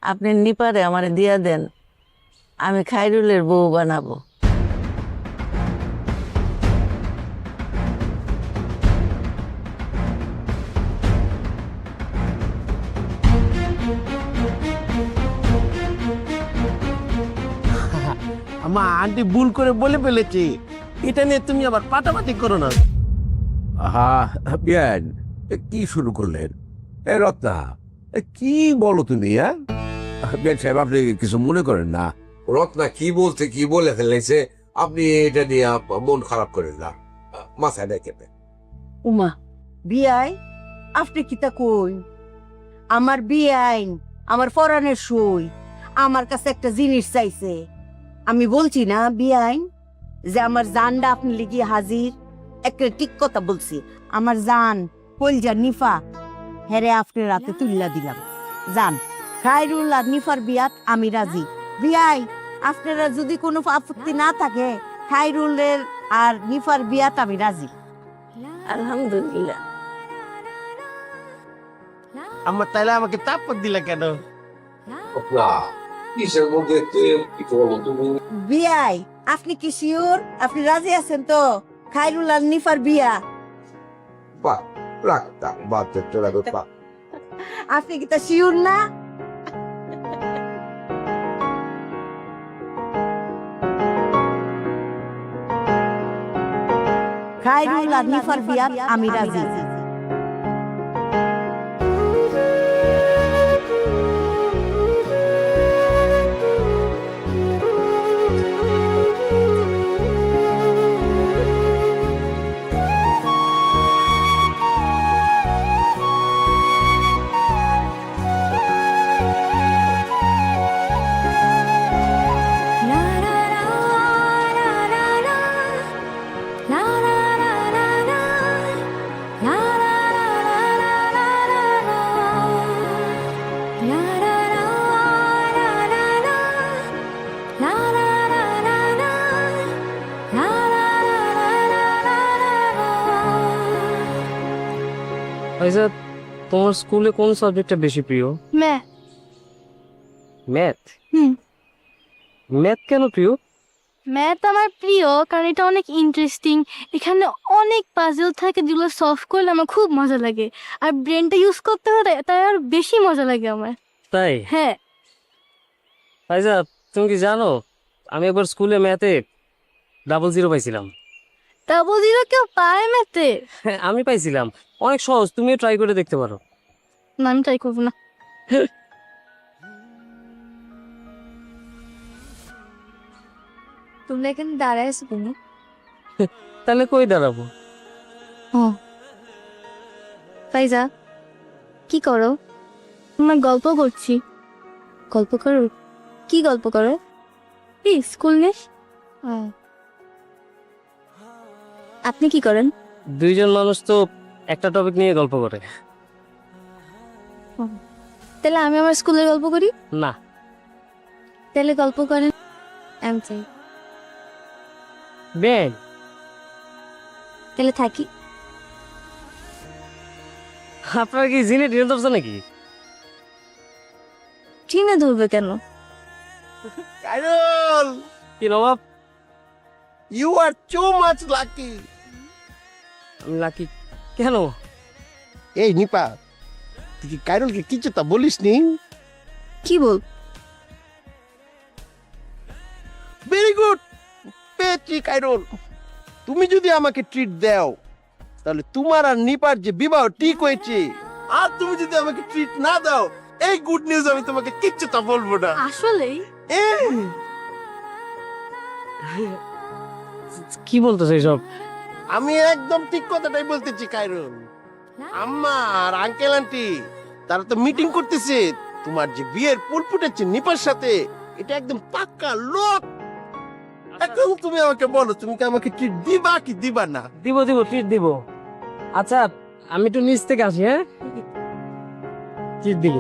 আপনি নিপারে আমারে দিয়া দেন, আমি খাইরুলের বউ বানাবো। আমার আন্টি ভুল করে বলে ফেলেছি, এটা নিয়ে তুমি আবার পাটাপাটি করো না। আহা বিয়ান, কি শুরু করলেন? রত্না, কি বলো তুমি? বিয়ান সাহেব, আপনি কিছু মনে করেন না। রত্না কি বলতে কি বলে ফেলেছে, আপনি এটা নিয়ে মন খারাপ করেন না, মাথায় রেখে। উমা বিয়াই, আপনি কিতা কই? আমার বিয়াইন আমার ফরানের সই আমার কাছে একটা জিনিস চাইছে। আমি বলছি না বিয়াইন যে আমার জানটা আপনি লিগি হাজির। একটা ঠিক কথা বলছি, আমার জান কলজা নিফা হেরে আপনার রাতে তুল্লা দিলাম। জান খায়রুল আর নিফার বিয়াত আমি রাজি। বিয়াই, আপনারা যদি কোনো আপত্তি না থাকে, খায়রুলের আর নিফার বিয়াত আমি রাজি। আলহামদুলিল্লাহ। আমার তাইলে আমাকে তাপ্পর দিলা কেন? কিসের মধ্যে কি বলো তুমি? বিয়াই, আপনি কি শিওর আপনি রাজি আছেন তো খায়রুল আর নিফার বিয়া? বাহ, রাখতা বাদ দেখতে লাগো। আপনি কি তা শিওর না? খায়রুল আর নিফার বিয়া আমি রাজি। আচ্ছা, তোমার স্কুলে কোন সাবজেক্টটা বেশি প্রিয়? ম্যাথ। ম্যাথ? হুম। ম্যাথ কেন প্রিয়? ম্যাথ আমার প্রিয় কারণ এটা অনেক ইন্টারেস্টিং। এখানে অনেক পাজল থাকে যেগুলো সলভ করলে আমার খুব মজা লাগে, আর ব্রেনটা ইউজ করতে হয় তাই আর বেশি মজা লাগে আমার। তাই? হ্যাঁ। আচ্ছা, তুমি কি জানো আমি একবার স্কুলে ম্যাথে 00 পাইছিলাম। তা বুঝিল কেউ পায় ম্যাথে? হ্যাঁ, আমি পাইছিলাম। অনেক সহজ, তুমিও ট্রাই করে দেখতে পারো। না, আমি ট্রাই করবো না। তুমি এখানে দাঁড়ায় আছো কেন? তাহলে কই দাঁড়াবো? ও ফাইজা, কি করো? আমরা গল্প করছি। গল্প করো? কি গল্প করো? এই স্কুল নেস। আপনি কি করেন? দুইজন মানুষ তো একটা টপিক নিয়ে গল্প করে। তাহলে আমি আমার স্কুলের গল্প করি। না। তাহলে গল্প করেন। আমি চাই। বেন, তাহলে থাকি। আপনার কি জিনে টেনে ধরছে নাকি? ট্রেনে ধরবে কেন? খায়রুল, কি নবাব? You are too much lucky. আমি লাকি কেন? এই নিপা, তুই কি কাইরুলকে কিছু তা বলিস নি? কি বল? ভেরি গুড, পেয়েছি কাইরুল। তুমি যদি আমাকে ট্রিট দাও তাহলে তোমার আর নিপার যে বিবাহ ঠিক হয়েছে। আর তুমি যদি আমাকে ট্রিট না দাও, এই গুড নিউজ আমি তোমাকে কিচ্ছু তা বলবো না। আসলেই? কি বলতেছে সব? আমি একদম ঠিক কথাটাই বলতেছি কাইরুল। আম্মা আর আঙ্কেল আন্টি তারা তো মিটিং করতেছে, তোমার যে বিয়ের পুল ফুটেছে নিপার সাথে, এটা একদম পাক্কা লোক। এখন তুমি আমাকে বলো, তুমি কি আমাকে ট্রিট দিবা কি দিবা না? দিব দিব, ট্রিট দিব। আচ্ছা, আমি একটু নিচ থেকে আসি। হ্যাঁ, ট্রিট দিব।